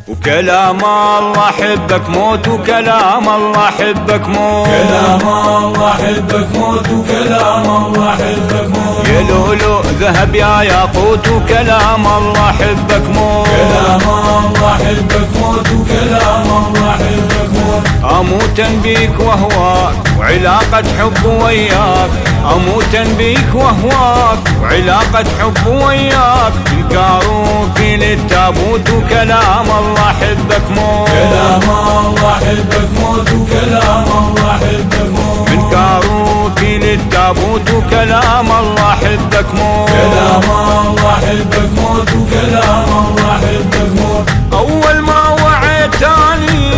وكلام الله حبك موت، وكلام الله حبك موت، كلام الله حبك موت، وكلام الله حبك موت، يا لؤلؤ ذهب يا ياقوت، وكلام الله حبك موت، كلام الله حبك موت، وكلام الله حبك موت، أموتا بيك وهواك وعلاقة حب وياك، أموتا بيك وهواك وعلاقة حب وياك، الكاروك للتابوت، وكلام الله حبك موت، كلام الله حبك موت، وكلام الله حبك موت، من كاروك للتابوت، وكلام الله حبك موت، كلام الله حبك موت، وكلام الله حبك موت، أول ما وعيتاني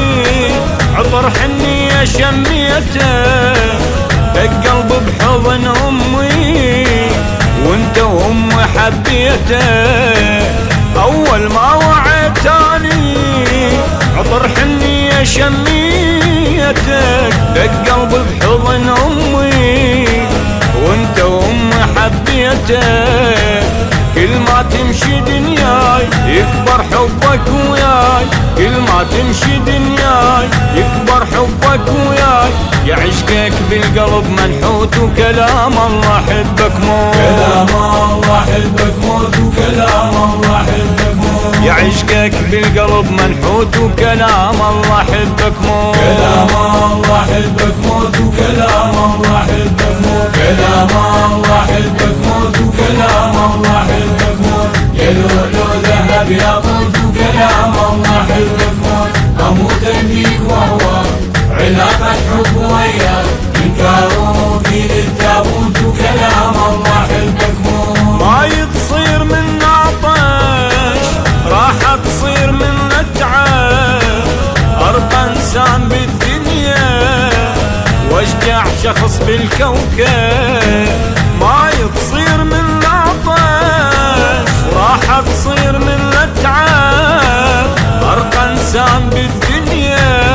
عطر حنية شميته، القلب بحضن أمي وانت وأمي حبيته، أول ما وعيتاني عطر حنية شميتك، القلب بحضن أمي وانت وأمي حبيتك، كل ما تمشي دنياي يكبر حبك وياي، كل ما تمشي دنياي يكبر حبك وياي، يا عشقك بالقلب منحوت، وكلام الله حبك موت، كلام الله حبك موت، وكلام الله حبك موت، يا عشقك بالقلب منحوت، وكلام الله حبك موت، كلام الله حبك موت، وكلام الله حبك موت، كلام الله حبك موت، وكلام الله حبك موت، يا لؤلؤ ذهب ياقوت، وكلام الله حبك موت، أموت بيك وهواك علاقة حب وياك، من كاروكي للتابوت، وكلام الله حبك موت، ما يتصير من عطش راح تصير من تعب، أرقى إنسان بالدنيا واشجع شخص بالكوكب، ما يتصير من عطش راح تصير من تعب، أرقى إنسان بالدنيا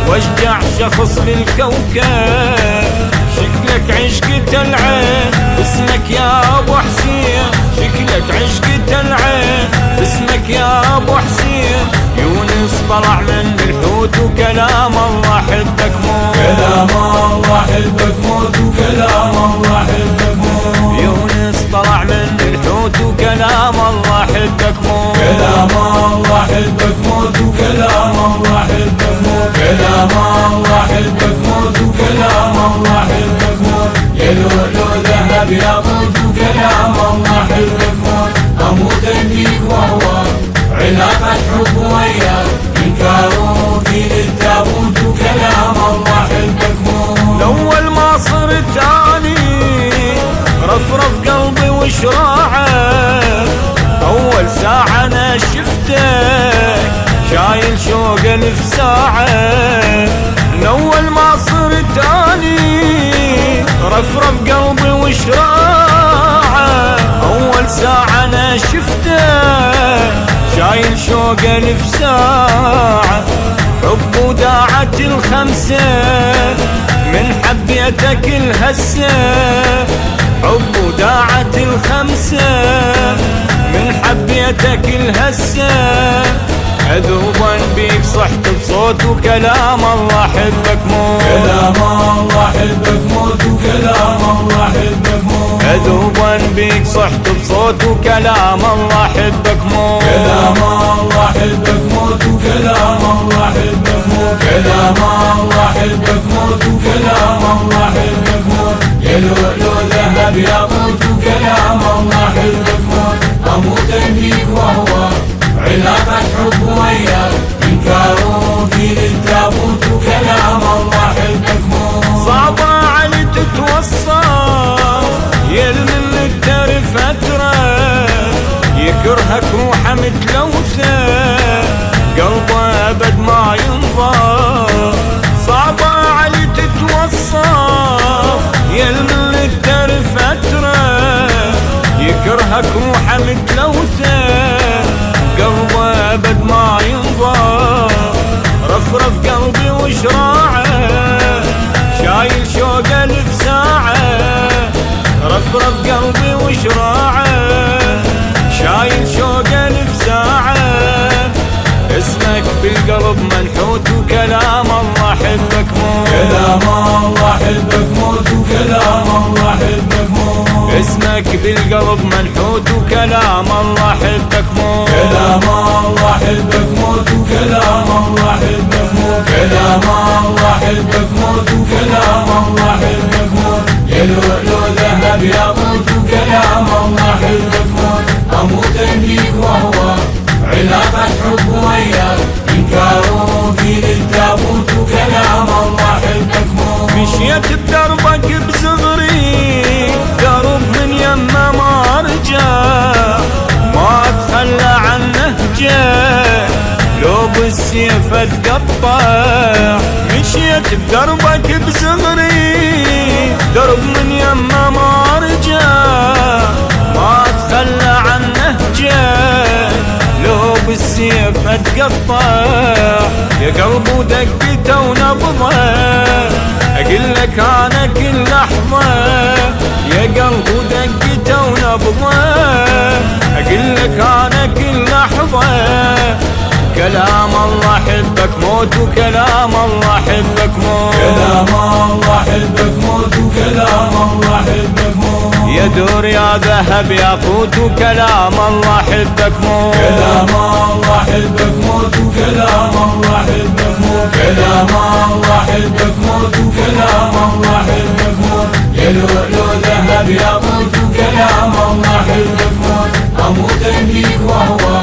واشجع شخص بالكوكب، شكلك عشقة العين اسمك يا ابو حسين، شكلك عشقة العين اسمك يا ابو حسين، يونس طلع من الحوت، وكلام الله حبك موت، كلام الله حبك موت، وكلام الله حبك موت، يونس طلع من الحوت، وكلام الله حبك موت، كلام الله حبك موت، وكلام الله حبك موت، كلام الله حبك موت، وكلام الله حبك موت، يا لؤلؤ ذهب ياقوت، وكلام الله حبك موت، أموت بيك وهواك علاقة حب وياك، من كاروكي للتابوت، وكلام الله حبك موت، الأول ما صرت أني رفرف قلبي وشراعه، أول ساعة أنا شفتك شايل شوق ألف ساعة، من أول ما صرت أني رفرف قلبي وشراعه، أول ساعة أنا شفتك شايل شوق ألف ساعة، حب وداعة الخمسة من حبيتك الهسة، حب وداعة الخمسة من حبيتك الهسة، أذوبا بيك صحت بصوت، وكلام الله حبك موت، كلام الله حبك موت، وكلام الله حبك موت، أذوبا بيك صحت بصوت، وكلام الله حبك موت، كلام الله حبك موت، وكلام الله حبك موت، كلام الله حبك موت، وكلام الله حبك موت، يا لؤلؤ ذهب ياقوت، وكلام الله حبك موت، أموت بيك وهواك علاقة حب وياك، من كاروكي للتابوت، وكلام الله حبك موت، صعبة علي تتوصل يلمن تعرف فترة، يكرهك روحه متلوثة قلبه أبد ما ينظر، صعبة علي تتوصل يلمن تعرف فترة، يكرهك روحه متلوثة قلبه أبد ما ينظر، رفرف قلبي وشراعه شايل شوق ألف ساعة، رفرف قلبي وشراعه درب منحوت وكلام الله حبك موت. كلام الله حبك موت وكلام الله حبك موت. كلام الله حبك موت وكلام الله حبك موت. يا لؤلؤ ذهب ياقوت وكلام الله حبك موت. اموت بيك وهو علاقة حب وياك انكاروا في للتابوت وكلام الله حبك موت. مشيت بدربك بصغري درب من يمه ما رجع ما اتخلى عن نهجه لو بالسيف اتقطع. مشيت بدربك بصغري درب من يمه ما رجع ما اتخلى عن نهجه لو بالسيف اتقطع. يا قلب ودقته ونبضه اقول لك انا كل لحظه. يا قلب ودقته ونبضه اقول لك انا كل لحظه. كلام الله حبك موت وكلام الله حبك موت. كلام الله حبك موت وكلام الله حبك موت. يا دور يا ذهب ياقوت وكلام الله حبك موت. كلام الله حبك موت وكلام الله حبك موت. كلام الله حبك موت وكلام الله حبك موت. يا لؤلؤ ذهب ياقوت وكلام الله حبك موت. اموت بيك وهو